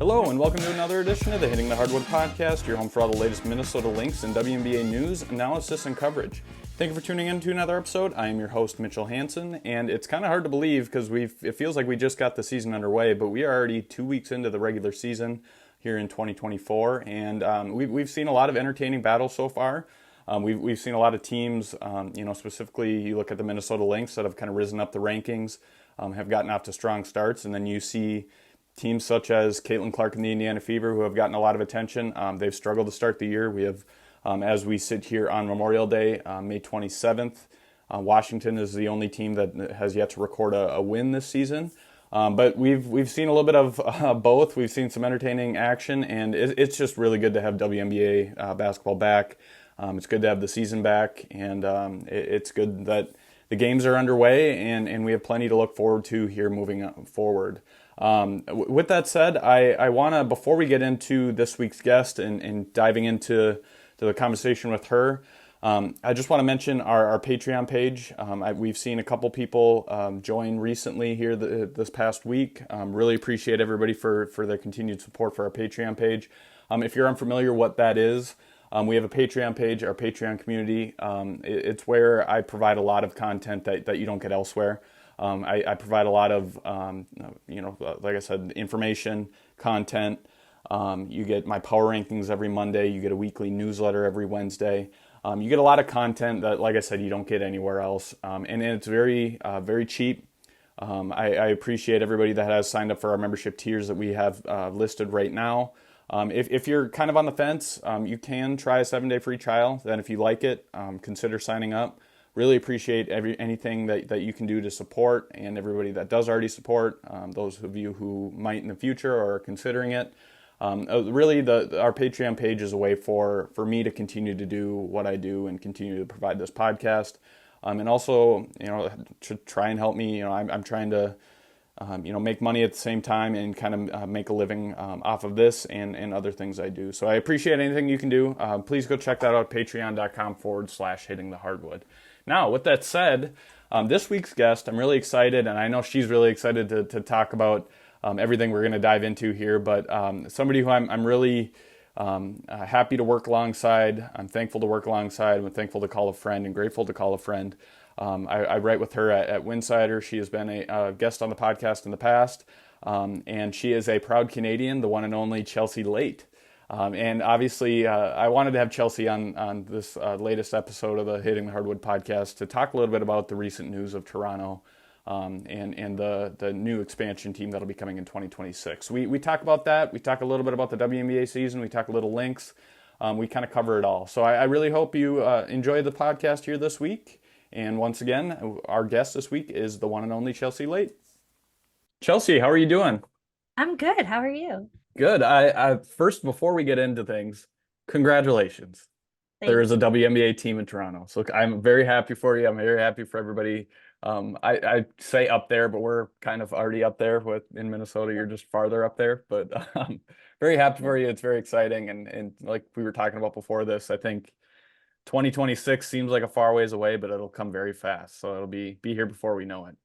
Hello and welcome to another edition of the Hitting the Hardwood podcast, your home for all the latest Minnesota Lynx and WNBA news, analysis, and coverage. Thank you for tuning in to another episode. I am your host, Mitchell Hansen, and it's kind of hard to believe because it feels like we just got the season underway, but we are already 2 weeks into the regular season here in 2024, and we've seen a lot of entertaining battles so far. We've seen a lot of teams, specifically you look at the Minnesota Lynx that have kind of risen up the rankings, have gotten off to strong starts, and then you see teams such as Caitlin Clark and the Indiana Fever who have gotten a lot of attention. They've struggled to start the year. We have, as we sit here on Memorial Day, May 27th, Washington is the only team that has yet to record a win this season. But we've seen a little bit of both. We've seen some entertaining action, and it's just really good to have WNBA basketball back. It's good to have the season back, and it's good that the games are underway, and we have plenty to look forward to here moving forward. With that said, I want to, before we get into this week's guest and diving into the conversation with her, I just want to mention our Patreon page. We've seen a couple people join recently here this past week. Really appreciate everybody for their continued support for our Patreon page. If you're unfamiliar what that is, we have a Patreon page, our Patreon community. It's where I provide a lot of content that you don't get elsewhere. I provide a lot of, like I said, information, content. You get my power rankings every Monday. You get a weekly newsletter every Wednesday. You get a lot of content that, like I said, you don't get anywhere else. And it's very, very cheap. I appreciate everybody that has signed up for our membership tiers that we have listed right now. If you're kind of on the fence, you can try a 7-day free trial. Then if you like it, consider signing up. Really appreciate anything that you can do to support, and everybody that does already support, those of you who might in the future or are considering it. Really, our Patreon page is a way for me to continue to do what I do and continue to provide this podcast. And also, to try and help me, I'm trying to make money at the same time and kind of make a living off of this and other things I do. So I appreciate anything you can do. Please go check that out, patreon.com/hitting the hardwood. Now, with that said, this week's guest, I'm really excited, and I know she's really excited to talk about everything we're going to dive into here, but somebody who I'm really happy to work alongside. I'm thankful to work alongside. I'm thankful to call a friend and grateful to call a friend. I write with her at Winsider. She has been a guest on the podcast in the past, and she is a proud Canadian, the one and only Chelsea Leite. And obviously, I wanted to have Chelsea on this latest episode of the Hitting the Hardwood podcast to talk a little bit about the recent news of Toronto and the new expansion team that'll be coming in 2026. We talk about that. We talk a little bit about the WNBA season. We talk a little Lynx. We kind of cover it all. So I really hope you enjoy the podcast here this week. And once again, our guest this week is the one and only Chelsea Leite. Chelsea, how are you doing? I'm good. How are you? Good. I first, before we get into things, congratulations. There Thank is a WNBA team in Toronto. So I'm very happy for you. I'm very happy for everybody. I say up there, but we're kind of already up there in Minnesota. You're just farther up there, but very happy for you. It's very exciting. And like we were talking about before this, I think 2026 seems like a far ways away, but it'll come very fast. So it'll be here before we know it.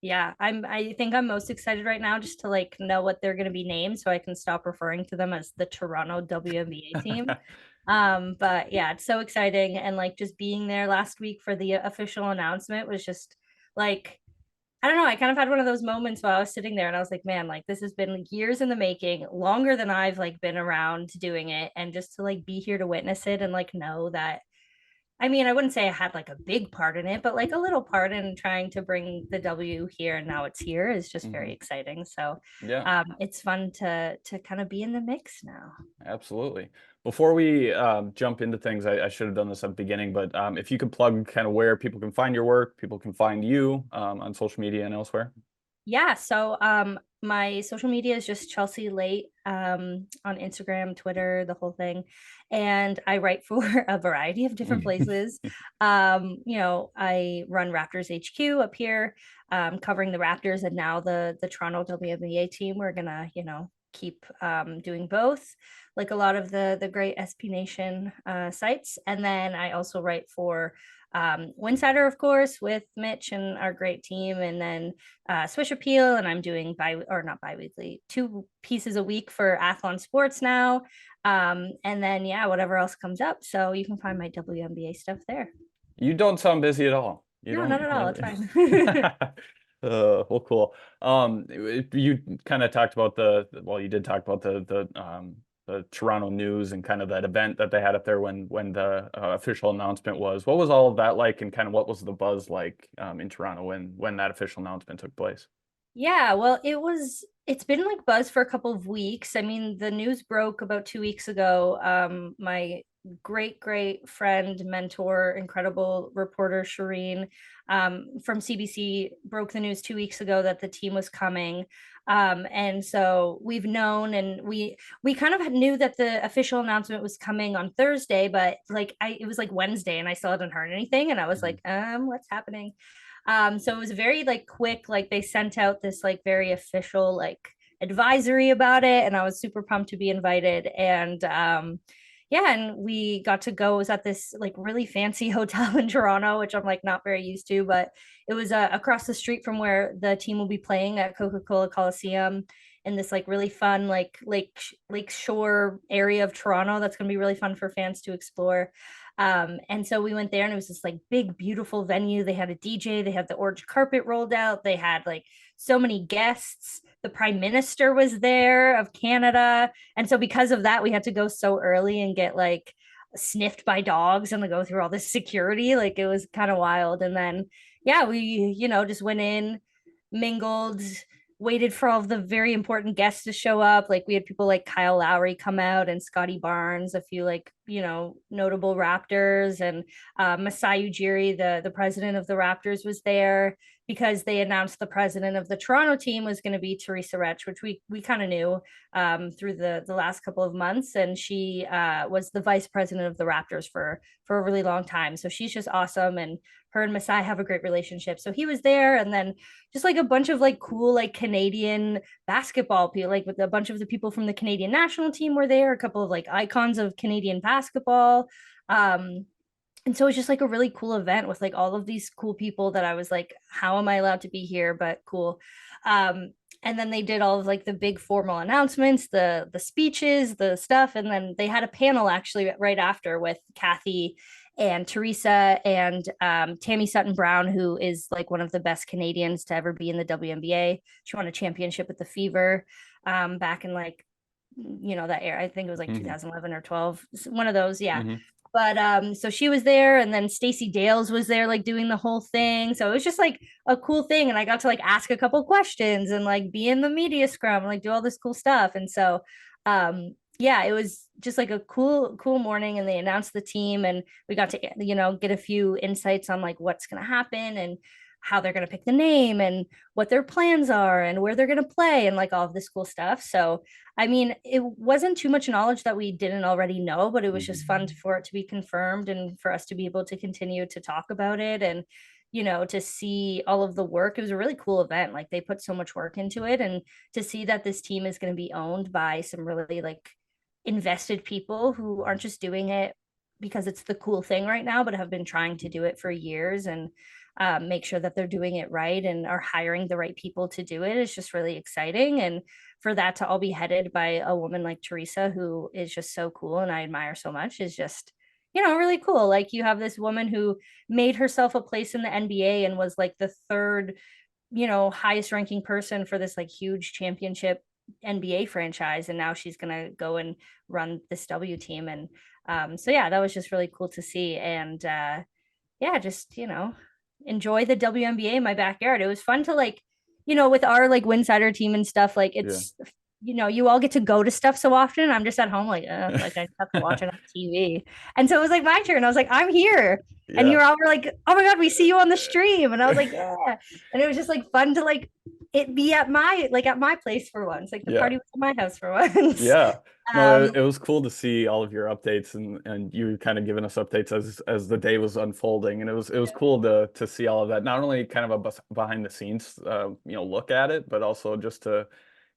Yeah, I think I'm most excited right now just to know what they're going to be named so I can stop referring to them as the Toronto WNBA team. But yeah, it's so exciting, and just being there last week for the official announcement was just I don't know, I kind of had one of those moments while I was sitting there and I was like, man, this has been years in the making, longer than I've been around doing it, and just to be here to witness it and know that I mean, I wouldn't say I had a big part in it, but a little part in trying to bring the W here, and now it's here is just very exciting. So Yeah, it's fun to kind of be in the mix now. absolutely. Before we jump into things, I should have done this at the beginning, but if you could plug kind of where people can find your work, people can find you on social media and elsewhere. Yeah, so my social media is just Chelsea Leite on Instagram, Twitter, the whole thing. And I write for a variety of different places. I run Raptors HQ up here, covering the Raptors and now the Toronto WNBA team. We're gonna, keep doing both, like a lot of the great SB Nation sites. And then I also write for Winsider, of course, with Mitch and our great team, and then Swish Appeal, and I'm doing not bi-weekly, 2 pieces a week for Athlon Sports now. And then yeah, whatever else comes up. So you can find my WNBA stuff there. You don't sound busy at all. You No, not don't. at all. It's fine. Well, cool. You kind of talked about well, you did talk about the Toronto news and kind of that event that they had up there when the official announcement was. What was all of that like, and kind of what was the buzz like in Toronto when that official announcement took place? Yeah, well, it's been like buzz for a couple of weeks. I mean, the news broke about 2 weeks ago. My great friend, mentor, incredible reporter Shireen from CBC broke the news 2 weeks ago that the team was coming. And so we've known, and we kind of knew that the official announcement was coming on Thursday, but like it was like Wednesday and I still hadn't heard anything, and I was like, what's happening? So it was very like quick, like they sent out this like very official like advisory about it, and I was super pumped to be invited. And yeah, and we got to go. It was at this like really fancy hotel in Toronto, which I'm like not very used to, but it was across the street from where the team will be playing at Coca-Cola Coliseum, in this like really fun like lake shore area of Toronto that's going to be really fun for fans to explore. And so we went there, and it was this like big, beautiful venue. They had a DJ, they had the orange carpet rolled out, they had like so many guests. The prime minister was there of Canada. And so because of that, we had to go so early and get like sniffed by dogs and like go through all this security. Like it was kind of wild. And then yeah, we, just went in, mingled, waited for all of the very important guests to show up. Like we had people like Kyle Lowry come out, and Scotty Barnes, a few like, notable Raptors, and Masai Ujiri, the president of the Raptors, was there because they announced the president of the Toronto team was going to be Teresa Retch, which we kind of knew through the last couple of months. And she was the vice president of the Raptors for a really long time. So she's just awesome. And her and Masai have a great relationship. So he was there. And then just like a bunch of like cool like Canadian basketball people, like with a bunch of the people from the Canadian national team were there, a couple of like icons of Canadian basketball. And so it's just like a really cool event with like all of these cool people that I was like, how am I allowed to be here? But cool. And then they did all of like the big formal announcements, the speeches, the stuff, and then they had a panel actually right after with Kathy and Teresa and Tammy Sutton Brown, who is like one of the best Canadians to ever be in the WNBA. She won a championship with the Fever back in like that era. I think it was like 2011 or 12, one of those. Yeah. But so she was there, and then Stacey Dales was there like doing the whole thing. So it was just like a cool thing, and I got to like ask a couple questions and like be in the media scrum and like do all this cool stuff. And so yeah, it was just like a cool morning, and they announced the team, and we got to get a few insights on like what's going to happen and how they're going to pick the name and what their plans are and where they're going to play and like all of this cool stuff. So I mean, it wasn't too much knowledge that we didn't already know, but it was just fun for it to be confirmed and for us to be able to continue to talk about it, and to see all of the work. It was a really cool event. Like they put so much work into it, and to see that this team is going to be owned by some really like invested people who aren't just doing it because it's the cool thing right now, but have been trying to do it for years, and make sure that they're doing it right and are hiring the right people to do it is just really exciting. And for that to all be headed by a woman like Teresa, who is just so cool and I admire so much, is just, really cool. Like you have this woman who made herself a place in the NBA and was like the third, highest ranking person for this like huge championship NBA franchise. And now she's going to go and run this W team. And so, yeah, that was just really cool to see. And yeah, just, enjoy the WNBA in my backyard. It was fun to like, with our like Winsider team and stuff, like it's you all get to go to stuff so often. I'm just at home like I just have to watch it on TV. And so it was like my turn. I was like, I'm here. And you all were like, oh my God, we see you on the stream. And I was like, yeah. And it was just like fun to like it be at my place for once. Like the party was at my house for once. Yeah. No, it was cool to see all of your updates and you kind of giving us updates as the day was unfolding, and it was cool to see all of that. Not only kind of a behind the scenes look at it, but also just to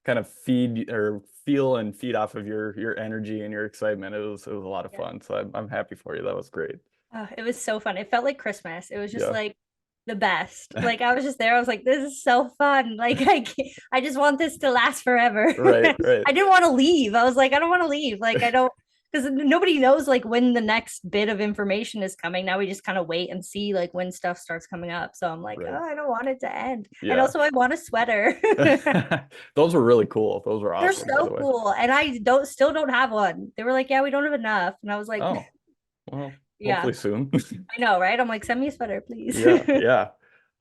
kind of feed or feel and feed off of your energy and your excitement. It was a lot of fun. So I'm happy for you. That was great. It was so fun. It felt like Christmas. It was just Yeah. like the best. Like I was just there. I was like, this is so fun. Like I just want this to last forever. Right, right. I didn't want to leave. I was like, I don't want to leave. Like I don't, because nobody knows like when the next bit of information is coming. Now we just kind of wait and see like when stuff starts coming up. So I'm like, Right. oh, I don't want it to end. And Yeah. also I want a sweater. Those were really cool. Those were They're awesome, by so the way. cool. And I don't still don't have one. They were like, yeah, we don't have enough. And I was like, Oh, well, yeah, hopefully soon. I know, right? I'm like, send me a sweater, please. Yeah, yeah.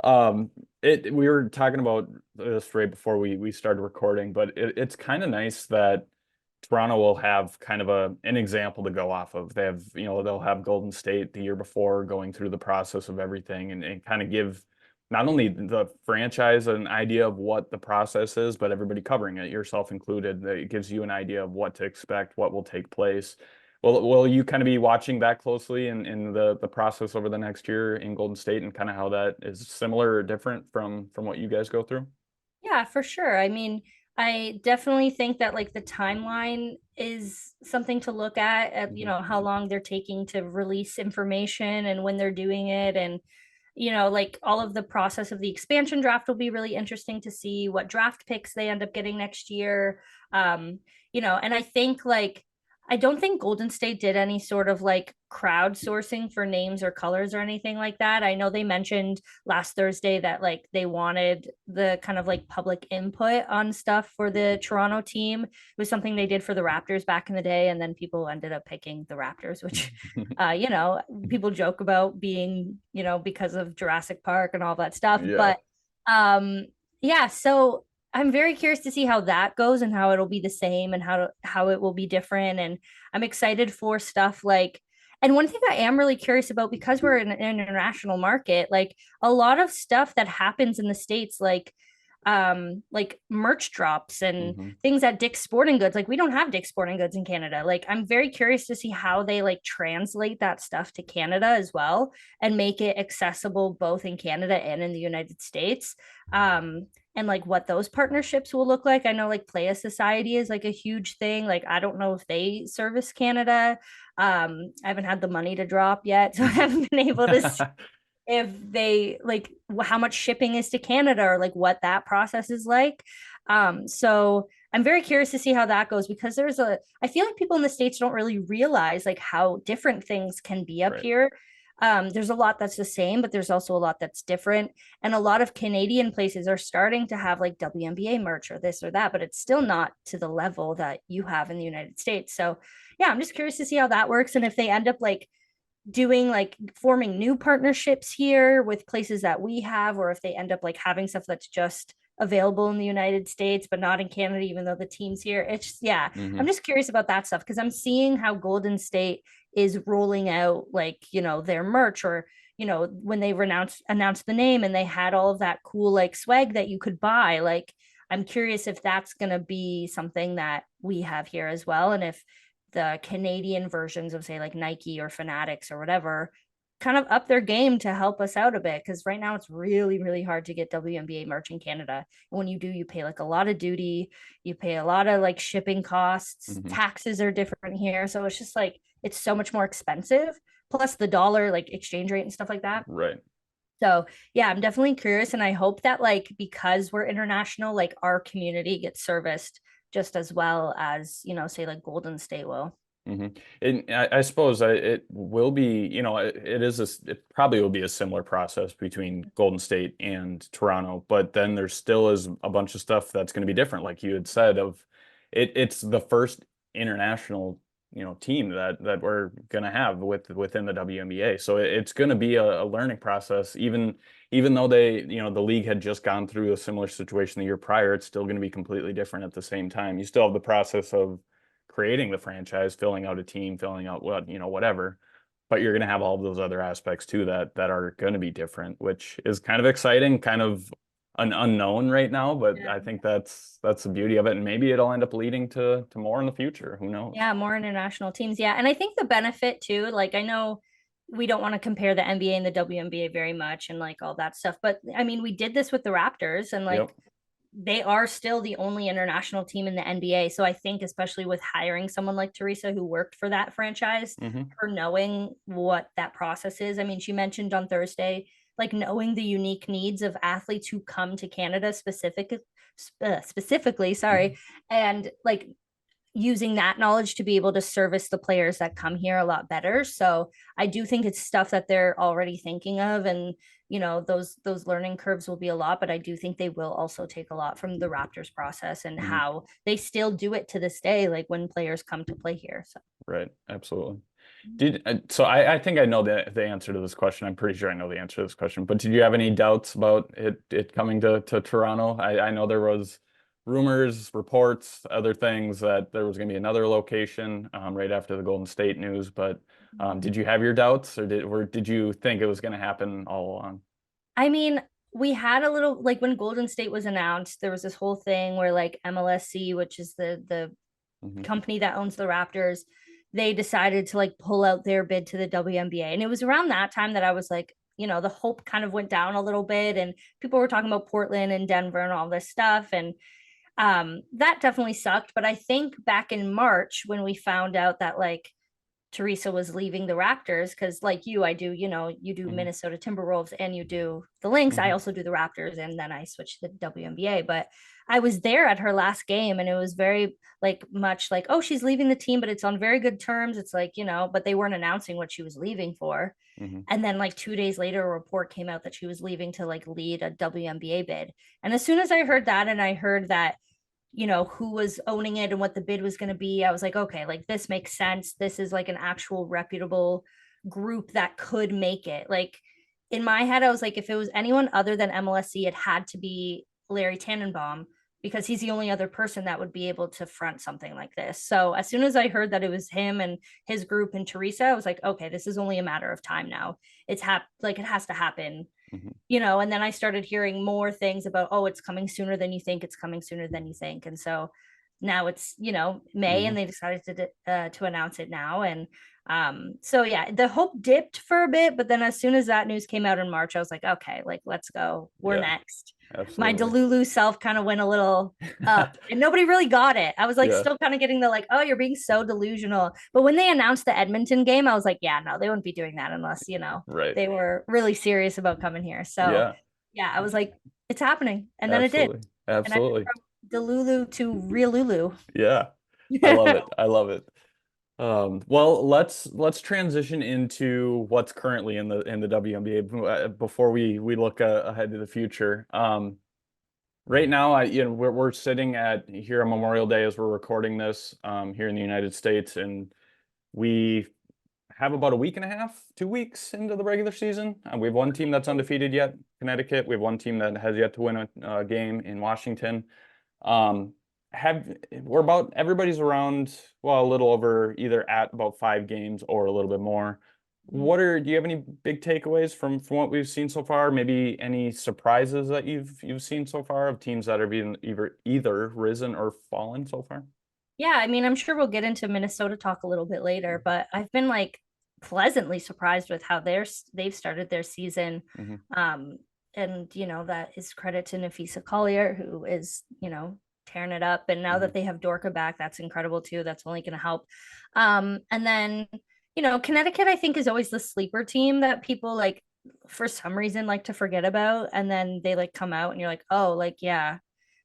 Um, we were talking about this right before we started recording, but it's kind of nice that Toronto will have kind of an example to go off of. They have, they'll have Golden State the year before going through the process of everything and kind of give not only the franchise an idea of what the process is, but everybody covering it, yourself included. It gives you an idea of what to expect, what will take place. Will you kind of be watching that closely in the process over the next year in Golden State and kind of how that is similar or different from what you guys go through? Yeah, for sure. I mean, I definitely think that like the timeline is something to look at, Mhm. how long they're taking to release information and when they're doing it. And, like all of the process of the expansion draft will be really interesting to see what draft picks they end up getting next year. And I think like, I don't think Golden State did any sort of like crowdsourcing for names or colors or anything like that. I know they mentioned last Thursday that like they wanted the kind of like public input on stuff for the Toronto team. It was something they did for the Raptors back in the day, and then people ended up picking the Raptors, which people joke about being, because of Jurassic Park and all that stuff. Yeah, But yeah, so I'm very curious to see how that goes and how it'll be the same and how it will be different. And I'm excited for stuff like, and one thing I am really curious about, because we're in an international market, like a lot of stuff that happens in the States, like merch drops and hmm things at Dick's Sporting Goods. Like we don't have Dick's Sporting Goods in Canada. Like I'm very curious to see how they like translate that stuff to Canada as well and make it accessible both in Canada and in the United States. And like what those partnerships will look like. I know like Playa Society is like a huge thing. Like I don't know if they service Canada. I haven't had the money to drop yet, so I haven't been able to see if they like how much shipping is to Canada or like what that process is like. So I'm very curious to see how that goes, because I feel like people in the States don't really realize like how different things can be up right. here. There's a lot that's the same, but there's also a lot that's different. And a lot of Canadian places are starting to have like WNBA merch or this or that, but it's still not to the level that you have in the United States. So yeah, I'm just curious to see how that works. And if they end up like doing like forming new partnerships here with places that we have, or if they end up like having stuff that's just available in the United States but not in Canada, even though the team's here. It's just, yeah, I'm hmm just curious about that stuff because I'm seeing how Golden State is rolling out like, their merch, or when they announced the name and they had all of that cool like swag that you could buy. Like I'm curious if that's going to be something that we have here as well, and if the Canadian versions of say like Nike or Fanatics or whatever kind of up their game to help us out a bit, because right now it's really really hard to get WNBA merch in Canada. And when you do, you pay like a lot of duty, you pay a lot of like shipping costs, hmm taxes are different here, so it's just like it's so much more expensive, plus the dollar like exchange rate and stuff like that. Right. So yeah, I'm definitely curious, and I hope that like because we're international, like our community gets serviced just as well as say like Golden State will. hmm And I suppose it will be, it probably will be a similar process between Golden State and Toronto, but then there still is a bunch of stuff that's going to be different, like you had said, it's the first international, team that we're going to have within the WNBA. So it's going to be a learning process, even though the league had just gone through a similar situation the year prior, it's still going to be completely different at the same time. You still have the process of creating the franchise, filling out a team, filling out whatever. But you're going to have all of those other aspects too that are going to be different, which is kind of exciting, kind of an unknown right now. But Yeah. I think that's the beauty of it, and maybe it'll end up leading to more in the future. Who knows? Yeah, more international teams. Yeah. And I think the benefit too, like I know we don't want to compare the NBA and the WNBA very much and like all that stuff, but I mean, we did this with the Raptors, and like Yep. they are still the only international team in the NBA. So I think, especially with hiring someone like Teresa who worked for that franchise, her knowing what that process is. I mean, she mentioned on Thursday, like knowing the unique needs of athletes who come to Canada specifically, sorry, and like using that knowledge to be able to service the players that come here a lot better. So I do think it's stuff that they're already thinking of, and those learning curves will be a lot, but I do think they will also take a lot from the Raptors process and how they still do it to this day, like when players come to play here. So Right, absolutely. I think I know the answer to this question. I'm pretty sure I know the answer to this question, but did you have any doubts about it coming to Toronto? I know there was rumors, reports, other things that there was going to be another location right after the Golden State news, but did you have your doubts, or did you think it was going to happen all along? I mean, we had a little, like when Golden State was announced, there was this whole thing where like MLSC, which is the company that owns the Raptors, they decided to like pull out their bid to the WNBA. And it was around that time that I was like, the hope kind of went down a little bit, and people were talking about Portland and Denver and all this stuff. And that definitely sucked. But I think back in March when we found out that like Teresa was leaving the Raptors, because like you, I do, you do Minnesota Timberwolves and you do the Lynx. I also do the Raptors, and then I switched to the WNBA. But I was there at her last game, and it was very like much like, oh, she's leaving the team, but it's on very good terms. It's like, but they weren't announcing what she was leaving for. And then like 2 days later, a report came out that she was leaving to like lead a WNBA bid. And as soon as I heard that, and I heard that who was owning it and what the bid was going to be, I was like, okay, like this makes sense. This is like an actual reputable group that could make it. Like in my head, I was like, if it was anyone other than MLSC, it had to be Larry Tannenbaum, because he's the only other person that would be able to front something like this. So as soon as I heard that it was him and his group and Teresa, I was like, okay, this is only a matter of time now. Like it has to happen. And then I started hearing more things about, oh, it's coming sooner than you think, it's coming sooner than you think. And so now it's, May, and they decided to announce it now. And so yeah, the hope dipped for a bit, but then as soon as that news came out in March, I was like, okay, like let's go. We're next. My Absolutely. Delulu self kind of went a little up, and nobody really got it. I was like Yeah. still kind of getting the like, oh, you're being so delusional. But when they announced the Edmonton game, I was like, yeah, no, they wouldn't be doing that unless, Right. they were really serious about coming here. So Yeah. yeah, I was like, it's happening. And then it did. Absolutely. And I went Absolutely. from Delulu to real Lulu. Yeah. I love it. I love it. Well, let's transition into what's currently in the WNBA before we look ahead to the future. Right now, we're sitting at here on Memorial Day as we're recording this here in the United States, and we have about a week and a half, 2 weeks into the regular season. We have one team that's undefeated yet, Connecticut. We have one team that has yet to win a game in Washington. We're about everybody's around, well, a little over, either at about 5 games or a little bit more. Do you have any big takeaways from what we've seen so far? Maybe any surprises that you've seen so far of teams that have either risen or fallen so far? Yeah, I mean, I'm sure we'll get into Minnesota talk a little bit later, but I've been like pleasantly surprised with how they've started their season. And that is credit to Nafisa Collier, who is, tearing it up. And now that they have Dorka back, that's incredible too. That's only going to help. And then, Connecticut, I think, is always the sleeper team that people like for some reason like to forget about. And then they like come out and you're like, oh, like, yeah,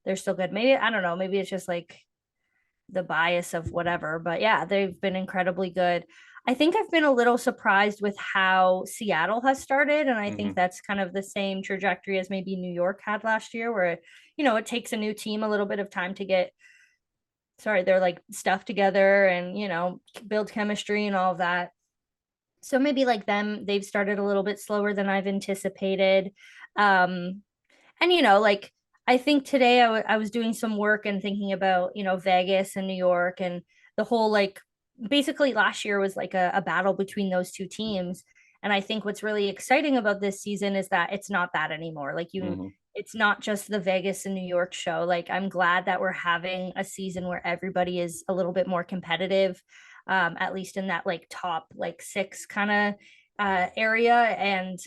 they're still good. Maybe, I don't know, maybe it's just like the bias of whatever, but yeah, they've been incredibly good. I think I've been a little surprised with how Seattle has started, and I think that's kind of the same trajectory as maybe New York had last year, where it takes a new team a little bit of time to get they're like stuff together and build chemistry and all of that. So maybe like them, they've started a little bit slower than I've anticipated. And like I think today I was doing some work and thinking about Vegas and New York, and the whole like basically last year was like a battle between those two teams. And I think what's really exciting about this season is that it's not that anymore. Like it's not just the Vegas and New York show. Like I'm glad that we're having a season where everybody is a little bit more competitive, at least in that like top like 6 kind of area. And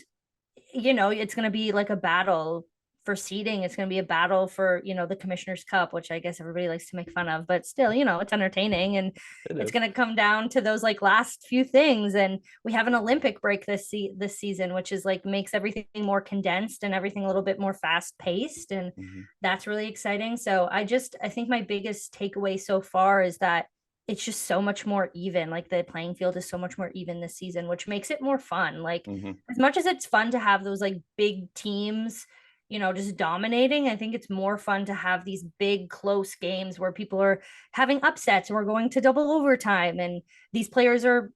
it's going to be like a battle for seeding. It's going to be a battle for, the Commissioner's Cup, which I guess everybody likes to make fun of, but still, it's entertaining, and It it's is. going to come down to those like last few things. And we have an Olympic break this season, which is like makes everything more condensed and everything a little bit more fast paced, and Mhm. that's really exciting. So I think my biggest takeaway so far is that it's just so much more even. Like the playing field is so much more even this season, which makes it more fun. Like Mhm. as much as it's fun to have those like big teams, just dominating, I think it's more fun to have these big close games where people are having upsets and we're going to double overtime, and these players are,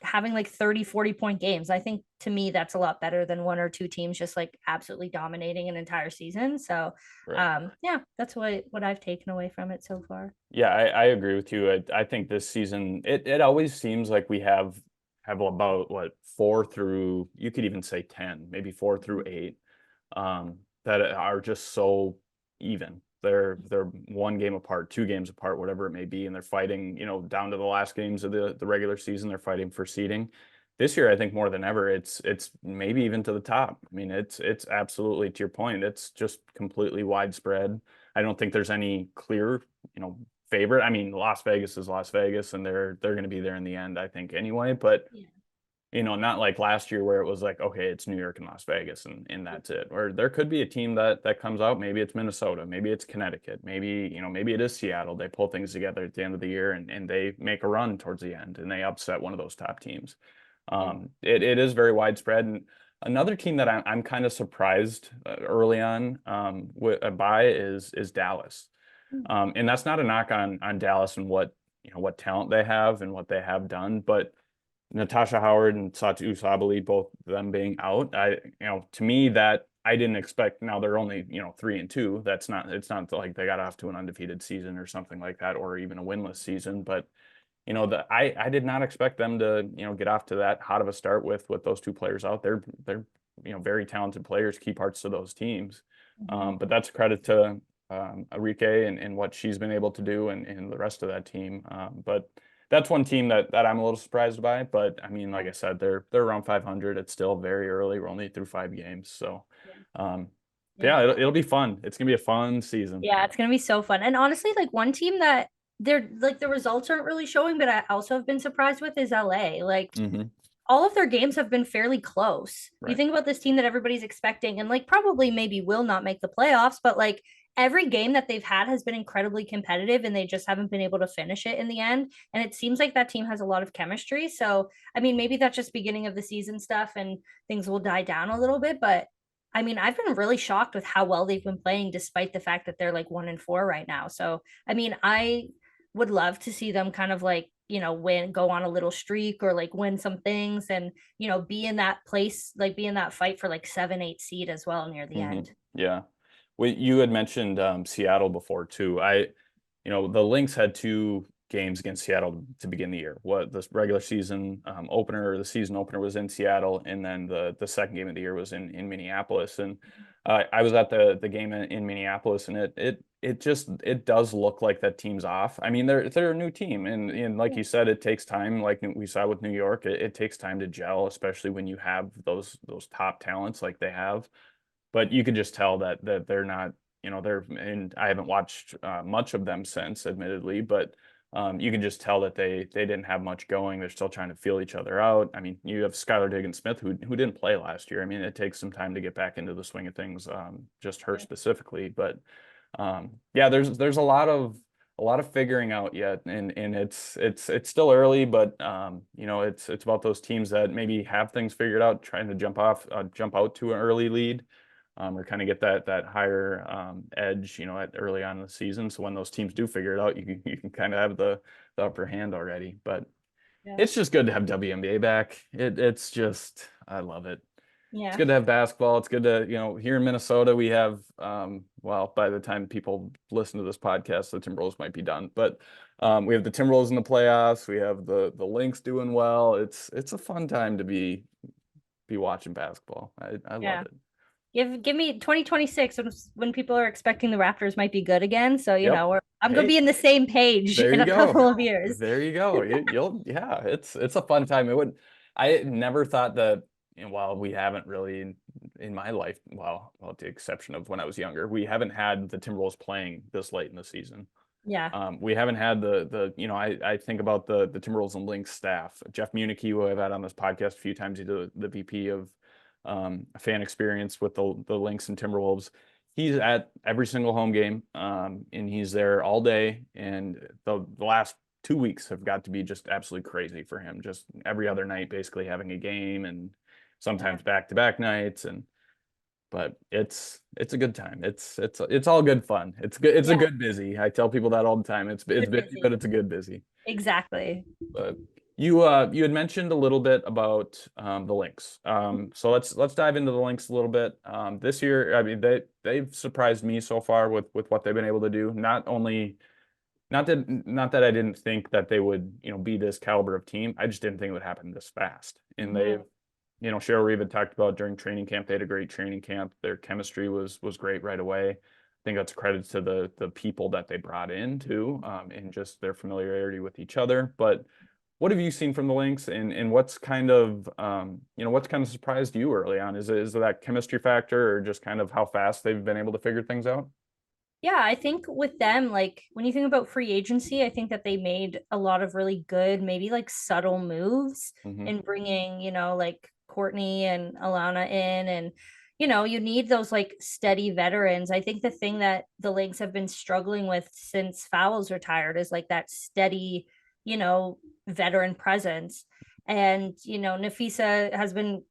having like 30-40 point games. I think to me that's a lot better than one or two teams just like absolutely dominating an entire season. So Right. yeah, that's what I've taken away from it so far. Yeah, I agree with you. I think this season it always seems like we have about what 4 through, you could even say 10, maybe 4 through 8, that are just so even. They're one game apart, 2 games apart, whatever it may be, and they're fighting, down to the last games of the regular season. They're fighting for seeding. This year, I think more than ever, it's maybe even to the top. I mean, it's absolutely, to your point, it's just completely widespread. I don't think there's any clear, favorite. I mean, Las Vegas is Las Vegas, and they're going to be there in the end, I think, anyway. But Yeah. not like last year where it was like, okay, it's New York and Las Vegas, and that's it. Or there could be a team that comes out. Maybe it's Minnesota, maybe it's Connecticut, maybe it is Seattle. They pull things together at the end of the year, and they make a run towards the end, and they upset one of those top teams. Yeah. It is very widespread. And another team that I'm kind of surprised early on by is Dallas. And that's not a knock on Dallas and what talent they have and what they have done, but Natasha Howard and Satu Usabali, both of them being out, to me that I didn't expect. Now they're only 3-2. It's not like they got off to an undefeated season or something like that, or even a winless season. But I did not expect them to get off to that hot of a start with those two players out there. They're very talented players, key parts to those teams. Mhm. But that's a credit to Arike and what she's been able to do and the rest of that team. But that's one team that I'm a little surprised by. But I mean, like I said, they're around 500. It's still very early. We're only through 5 games, so Yeah. um, Yeah. yeah, it'll be fun. It's gonna be a fun season. Yeah, it's gonna be so fun. And honestly, like one team that they're like the results aren't really showing, but I also have been surprised with is LA. Like Hmm. all of their games have been fairly close. You Right. think about this team that everybody's expecting and like probably maybe will not make the playoffs, but like every game that they've had has been incredibly competitive and they just haven't been able to finish it in the end. And it seems like that team has a lot of chemistry. So, I mean, maybe that's just beginning of the season stuff and things will die down a little bit, but I mean, I've been really shocked with how well they've been playing despite the fact that they're like 1-4 right now. So, I mean, I would love to see them kind of like, go on a little streak or like win some things and, be in that place, like be in that fight for like 7-8 seed as well near the Hmm. end. Yeah. You had mentioned Seattle before too. The Lynx had 2 games against Seattle to begin the year. What the regular season opener, the season opener was in Seattle, and then the second game of the year was in Minneapolis. And I was at the game in Minneapolis, and it does look like that team's off. I mean, they're a new team, and like Yeah. you said, it takes time. Like we saw with New York, it takes time to gel, especially when you have those top talents like they have. But you could just tell that they're not, and I haven't watched much of them since, admittedly, but you can just tell that they didn't have much going. They're still trying to feel each other out. I mean, you have Skylar Diggins-Smith who didn't play last year. I mean, it takes some time to get back into the swing of things, just her Yeah. specifically. But yeah, there's a lot of figuring out yet, and it's still early, but it's about those teams that maybe have things figured out, trying to jump out to an early lead, or kind of get that higher edge, at early on in the season. So when those teams do figure it out, you can kind of have the upper hand already. But Yeah. it's just good to have WNBA back. It's just, I love it. It's Yeah. good to have basketball. It's good to, here in Minnesota, we have, well, by the time people listen to this podcast, the Timberwolves might be done, but we have the Timberwolves in the playoffs. We have the Lynx doing well. It's a fun time to be watching basketball. I love Yeah. it. Give me 2026 when people are expecting the Raptors might be good again. So, Yep. I'm gonna Hey, be in the same page there in you a couple go. of years. There you go. Yeah, it's a fun time. I never thought that and while we haven't really in my life, well, with the exception of when I was younger, we haven't had the Timberwolves playing this late in the season. Yeah. We haven't had I think about the Timberwolves and Lynx staff. Jeff Munich, who I've had on this podcast a few times, he's the VP of fan experience with the Lynx and Timberwolves. He's at every single home game, and he's there all day. And the last 2 weeks have got to be just absolutely crazy for him. Just every other night, basically having a game, and sometimes back-to-back nights. But it's a good time. It's all good fun. It's good. It's a good busy. I tell people that all the time. It's busy, but it's a good busy. Exactly. But you had mentioned a little bit about the Lynx. So let's dive into the Lynx a little bit. This year, I mean, they've surprised me so far with what they've been able to do. Not that I didn't think that they would, be this caliber of team. I just didn't think it would happen this fast. And they've, Cheryl Reeve had talked about during training camp, they had a great training camp. Their chemistry was great right away. I think that's a credit to the people that they brought in too, and just their familiarity with each other. But what have you seen from the Lynx, and what's kind of surprised you early on? Is it that chemistry factor, or just kind of how fast they've been able to figure things out? Yeah, I think with them, like when you think about free agency, I think that they made a lot of really good, maybe like subtle moves in bringing, like Courtney and Alana in. And, you need those like steady veterans. I think the thing that the Lynx have been struggling with since Fowles retired is like that steady, veteran presence. And Nafisa has been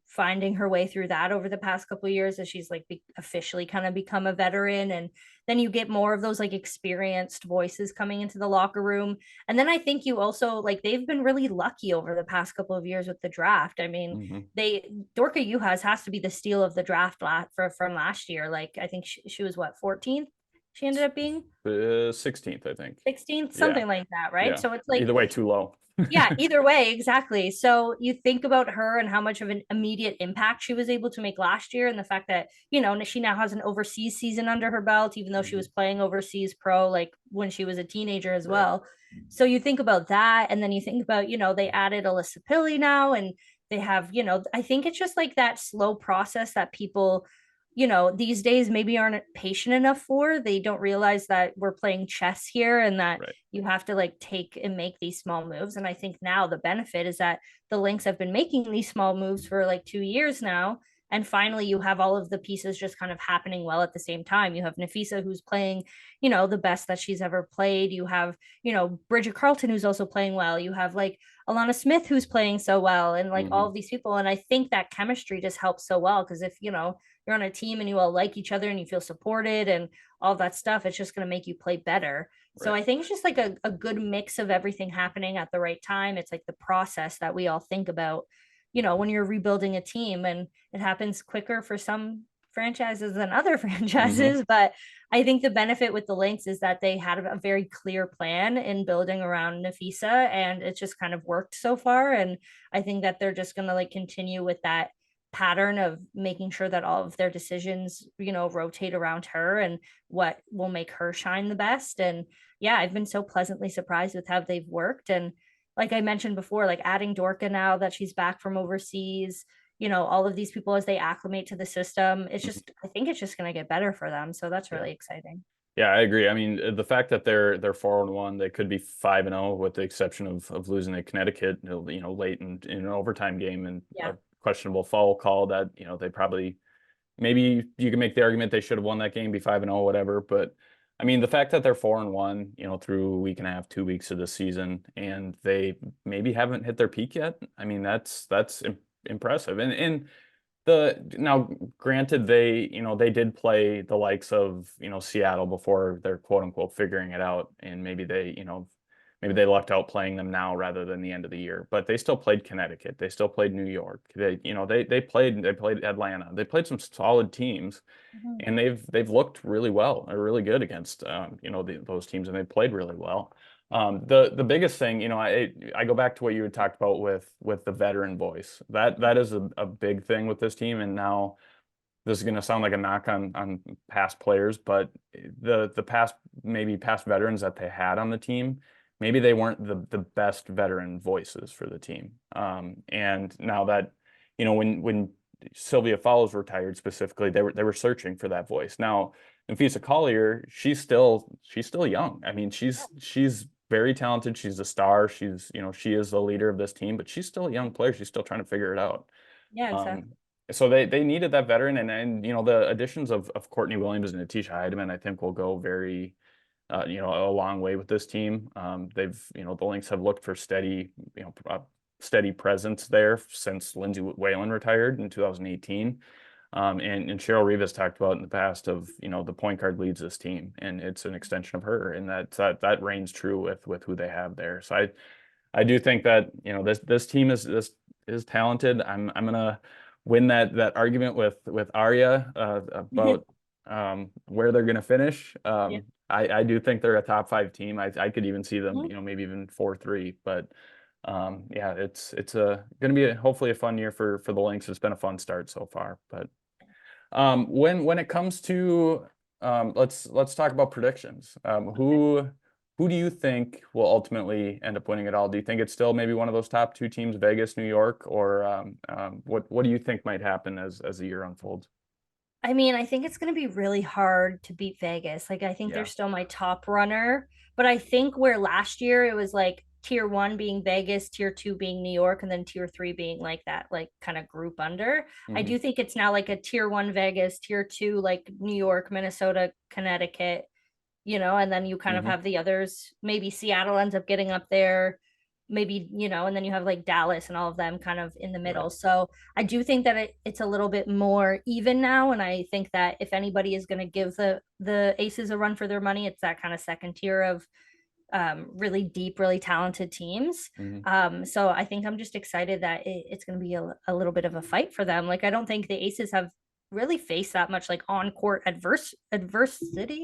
finding her way through that over the past couple of years as she's like officially kind of become a veteran. And then you get more of those like experienced voices coming into the locker room. And then I think you also like they've been really lucky over the past couple of years with the draft. I mean, Dorka Juhas has to be the steal of the draft from last year. Like I think she was what, 14th she ended up being 16th, I think. 16th, something like that, right? Yeah. So it's like Either way, too low. yeah, either way, exactly. So you think about her and how much of an immediate impact she was able to make last year, and the fact that, she now has an overseas season under her belt, even though she was playing overseas pro like when she was a teenager as well. So you think about that, and then you think about, they added Alyssa Pilley now, and they have, I think it's just like that slow process that people these days maybe aren't patient enough for. They don't realize that we're playing chess here and that you have to like take and make these small moves. And I think now the benefit is that the Lynx have been making these small moves for like 2 years now. And finally, you have all of the pieces just kind of happening well at the same time. You have Nafisa, who's playing, the best that she's ever played. You have, Bridget Carlton, who's also playing well. You have like Alana Smith, who's playing so well, and like all of these people. And I think that chemistry just helps so well because if, you're on a team and you all like each other and you feel supported and all that stuff, it's just going to make you play better. So I think it's just like a good mix of everything happening at the right time. It's like the process that we all think about, when you're rebuilding a team, and it happens quicker for some franchises than other franchises. But I think the benefit with the Lynx is that they had a very clear plan in building around Nafisa, and it's just kind of worked so far. And I think that they're just going to like continue with that pattern of making sure that all of their decisions, rotate around her and what will make her shine the best. And yeah, I've been so pleasantly surprised with how they've worked. And like I mentioned before, like adding Dorka now that she's back from overseas, all of these people as they acclimate to the system, it's just, I think it's just going to get better for them. So that's really exciting. Yeah, I agree. I mean, the fact that they're 4-1, they could be 5-0 with the exception of losing to Connecticut, late in an overtime game and a questionable foul call that, they probably, maybe you can make the argument they should have won that game, be 5-0, whatever. But I mean, the fact that they're 4-1, through a week and a half, 2 weeks of the season, and they maybe haven't hit their peak yet. I mean, that's impressive. And now granted, they did play the likes of, Seattle before they're quote unquote figuring it out. And maybe they lucked out playing them now rather than the end of the year, but they still played Connecticut. They still played New York. They played Atlanta. They played some solid teams, and they've looked really well. They're really good against those teams, and they played really well. The biggest thing, I go back to what you had talked about with the veteran voice. That is a big thing with this team, and now this is going to sound like a knock on past players, but the past veterans that they had on the team, maybe they weren't the best veteran voices for the team. And now that, when Sylvia Fowles retired specifically, they were searching for that voice. Now, Nafisa Collier, she's still young. I mean, she's very talented. She's a star. She is the leader of this team, but she's still a young player. She's still trying to figure it out. Yeah, exactly. Um, so they needed that veteran, and the additions of Courtney Williams and Atisha Heidemann, I think, will go very a long way with this team. The Lynx have looked for steady presence there since Lindsay Whalen retired in 2018. And Cheryl Rivas talked about in the past of, the point guard leads this team, and it's an extension of her, and that reigns true with who they have there. So I do think that, this team is talented. I'm gonna win that argument with Arya about where they're gonna finish. Yeah. I do think they're a top five team. I could even see them, Mhm. maybe even 4-3. But yeah, it's going to be hopefully a fun year for the Lynx. It's been a fun start so far. But when it comes to let's talk about predictions. Who do you think will ultimately end up winning it all? Do you think it's still maybe one of those top two teams, Vegas, New York, or what do you think might happen as the year unfolds? I mean, I think it's going to be really hard to beat Vegas. Like, I think they're Yeah. still my top runner. But I think where last year it was like tier one being Vegas, tier two being New York, and then tier three being like that, like kind of group under. I Hmm. do think it's now like a tier one Vegas, tier two, like New York, Minnesota, Connecticut, and then you kind of Hmm. have the others. Maybe Seattle ends up getting up there, maybe, and then you have like Dallas and all of them kind of in the Right. middle. So I do think that it's a little bit more even now. And I think that if anybody is going to give the Aces a run for their money, it's that kind of second tier of really deep, really talented teams. Hmm. So I think I'm just excited that it's going to be a little bit of a fight for them. Like I don't think the Aces have really faced that much like on court adversity.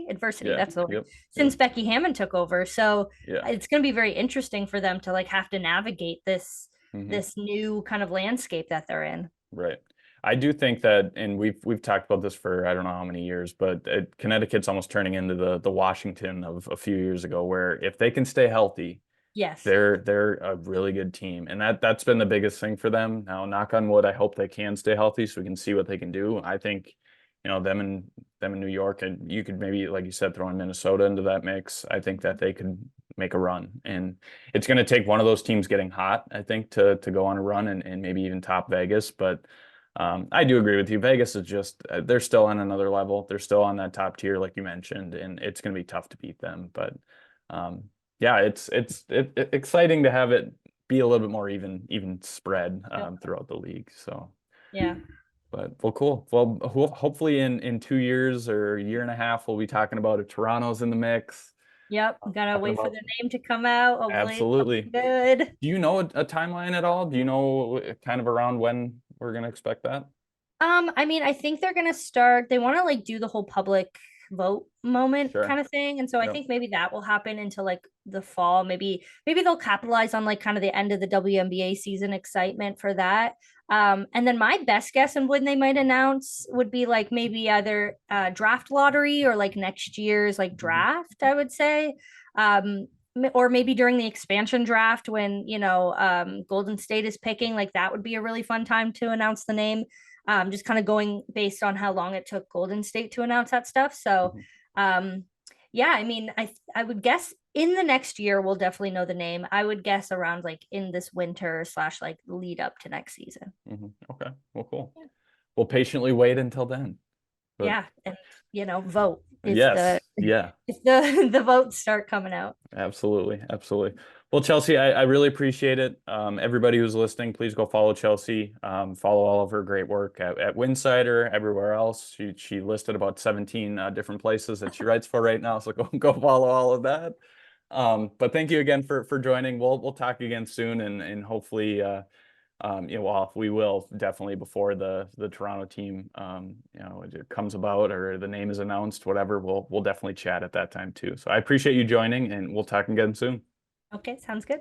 Yeah. That's the word Yep. Yep. since Becky Hammond took over. So Yeah. it's going to be very interesting for them to like have to navigate Hmm. this new kind of landscape that they're in. Right. I do think that, and we've talked about this for I don't know how many years, but Connecticut's almost turning into the Washington of a few years ago, where if they can stay healthy, Yes. they're a really good team, and that's been the biggest thing for them. Now, knock on wood, I hope they can stay healthy so we can see what they can do. I think, them in New York, and you could maybe, like you said, throw in Minnesota into that mix. I think that they could make a run, and it's going to take one of those teams getting hot, I think, to go on a run and maybe even top Vegas. But I do agree with you. Vegas is just they're still on another level. They're still on that top tier, like you mentioned, and it's going to be tough to beat them. But yeah, it's exciting to have it be a little bit more even spread Yep. throughout the league. So, Yeah. but well, cool. Well, hopefully in 2 years or a year and a half, we'll be talking about if Toronto's in the mix. Yep. Gotta Talking wait for about the name to come out. Hopefully it's absolutely. something good. Do you know a timeline at all? Do you know kind of around when we're gonna expect that? I mean, I think they're gonna start, they want to like do the whole public vote moment Sure. kind of thing. And so I Yep. think maybe that will happen into like the fall. Maybe they'll capitalize on like kind of the end of the WNBA season excitement for that. And then my best guess and when they might announce would be like maybe either draft lottery or like next year's like Mhm. draft, I would say. Or maybe during the expansion draft when, Golden State is picking, like that would be a really fun time to announce the name, just kind of going based on how long it took Golden State to announce that stuff. So, Mhm. um, yeah, I mean, I would guess in the next year we'll definitely know the name. I would guess around like in this winter slash like lead up to next season. Mhm. Okay. Well, cool. We'll patiently wait until then. But Yeah, and vote yes, yeah. if the the votes start coming out. Absolutely. Absolutely. Well, Chelsea, I really appreciate it. Everybody who's listening, please go follow Chelsea. Follow all of her great work at Winsider, everywhere else. She listed about 17 different places that she writes for right now. So go follow all of that. But thank you again for joining. We'll talk again soon, and hopefully well, we will definitely before the Toronto team it comes about or the name is announced, whatever, we'll definitely chat at that time too. So I appreciate you joining, and we'll talk again soon. Okay, sounds good.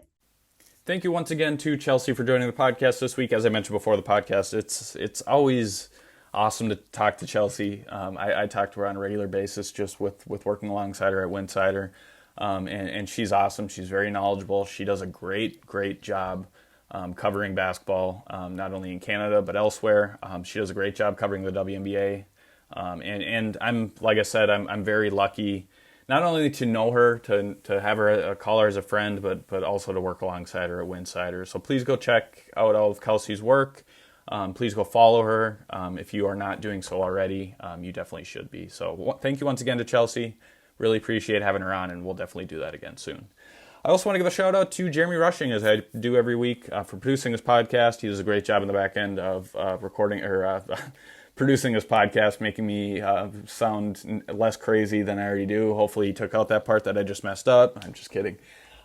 Thank you once again to Chelsea for joining the podcast this week. As I mentioned before the podcast, it's always awesome to talk to Chelsea. I talk to her on a regular basis just with working alongside her at Winsider. And she's awesome. She's very knowledgeable. She does a great job covering basketball, not only in Canada but elsewhere. She does a great job covering the WNBA, and I'm, like I said, I'm very lucky not only to know her, to have her call her as a friend, but also to work alongside her at Winsider. So please go check out all of Kelsey's work. Please go follow her. If you are not doing so already, you definitely should be. So thank you once again to Chelsea. Really appreciate having her on, and we'll definitely do that again soon. I also want to give a shout out to Jeremy Rushing, as I do every week, for producing this podcast. He does a great job in the back end of recording or producing this podcast, making me sound less crazy than I already do. Hopefully he took out that part that I just messed up. I'm just kidding.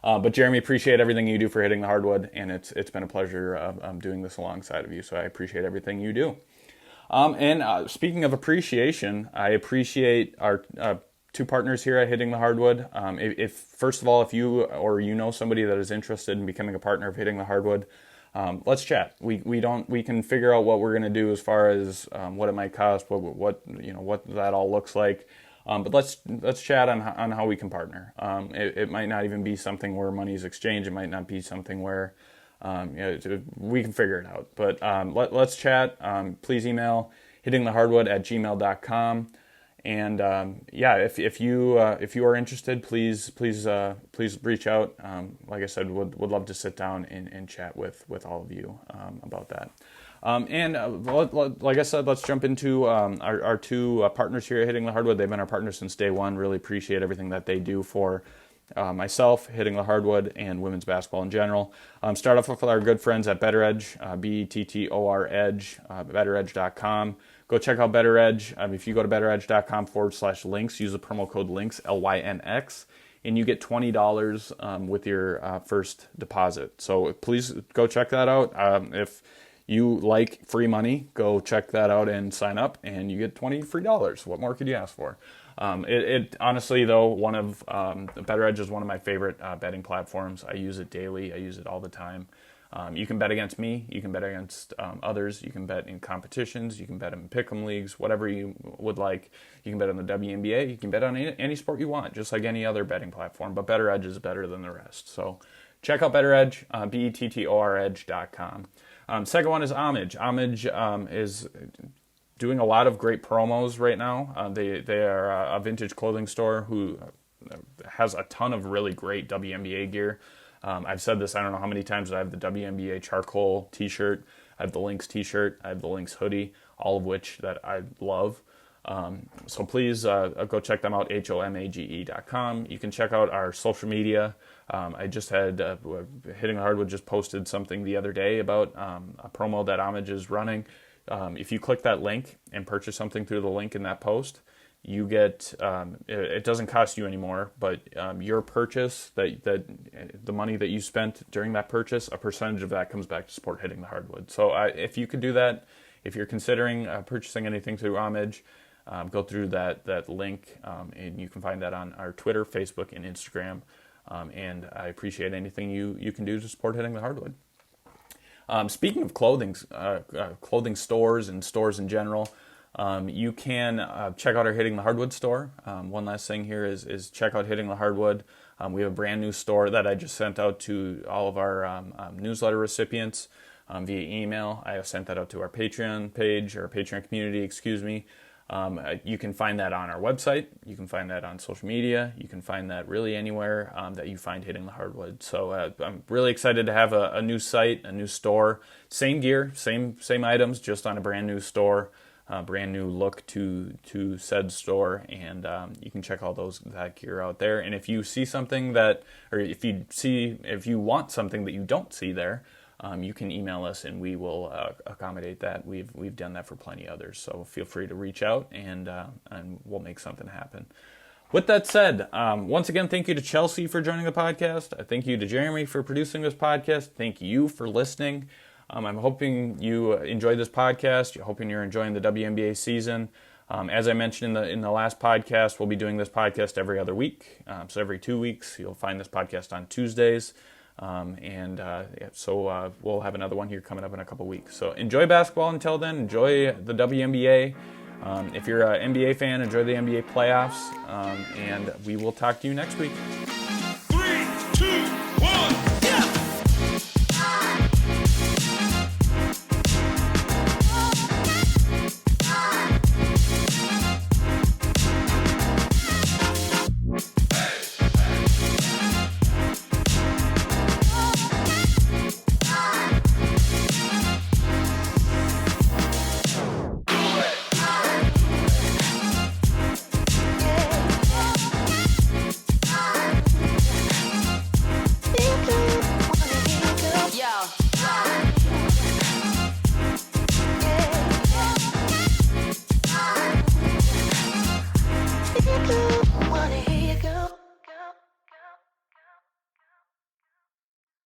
But Jeremy, appreciate everything you do for Hitting the Hardwood, and it's been a pleasure doing this alongside of you. So I appreciate everything you do. And speaking of appreciation, I appreciate our two partners here at Hitting the Hardwood. If first of all, if you or you know somebody that is interested in becoming a partner of Hitting the Hardwood, let's chat. We can figure out what we're going to do as far as what it might cost, what that all looks like. But let's chat on how we can partner. It might not even be something where money is exchanged. It might not be something where we can figure it out. But let's chat. Please email hittingthehardwood@gmail.com. And if you are interested, please reach out. Like I said, would love to sit down and chat with all of you about that. Like I said, let's jump into our two partners here at Hitting the Hardwood. They've been our partners since day one. Really appreciate everything that they do for myself, Hitting the Hardwood, and women's basketball in general. Start off with our good friends at Better Edge, BETTOR Edge, betteredge.com. Go check out Better Edge. If you go to betteredge.com/links, use the promo code LYNX, LYNX, and you get $20 with your first deposit. So please go check that out. If you like free money, go check that out and sign up, and you get $20 free. What more could you ask for? It honestly, though, Better Edge is one of my favorite betting platforms. I use it daily. I use it all the time. You can bet against me. You can bet against others. You can bet in competitions. You can bet in pick'em leagues, whatever you would like. You can bet on the WNBA. You can bet on any sport you want, just like any other betting platform. But Better Edge is better than the rest. So check out Better Edge, BETTOREdge.com. Second one is Homage. Homage is doing a lot of great promos right now. They are a vintage clothing store who has a ton of really great WNBA gear. I've said this, I don't know how many times, I have the WNBA charcoal t-shirt, I have the Lynx t-shirt, I have the Lynx hoodie, all of which that I love. So please go check them out, HOMAGE.com. You can check out our social media. I just had Hitting the Hardwood just posted something the other day about a promo that Homage is running. If you click that link and purchase something through the link in that post, you get it doesn't cost you anymore, but your purchase, that the money that you spent during that purchase, a percentage of that comes back to support Hitting the Hardwood. So if you could do that, if you're considering purchasing anything through Homage, go through that link, and you can find that on our Twitter, Facebook, and Instagram. And I appreciate anything you can do to support Hitting the Hardwood. Speaking of clothing stores and stores in general, you can check out our Hitting the Hardwood store. One last thing here is check out Hitting the Hardwood. We have a brand new store that I just sent out to all of our newsletter recipients via email. I have sent that out to our Patreon page, or Patreon community, excuse me. You can find that on our website. You can find that on social media. You can find that really anywhere that you find Hitting the Hardwood. So I'm really excited to have a new site, a new store. Same gear, same items, just on a brand new store. Brand new look to said store, and you can check all that gear out there. And if you see something if you want something that you don't see there, you can email us and we will accommodate that. We've done that for plenty others, so feel free to reach out and we'll make something happen. With that said, once again, thank you to Chelsea for joining the podcast. Thank you to Jeremy for producing this podcast. Thank you for listening. I'm hoping you enjoyed this podcast. I'm hoping you're enjoying the WNBA season. As I mentioned in the last podcast, we'll be doing this podcast every other week. So every 2 weeks, you'll find this podcast on Tuesdays. So we'll have another one here coming up in a couple weeks. So enjoy basketball until then. Enjoy the WNBA. If you're an NBA fan, enjoy the NBA playoffs. And we will talk to you next week. 3, 2, 1, yeah! you.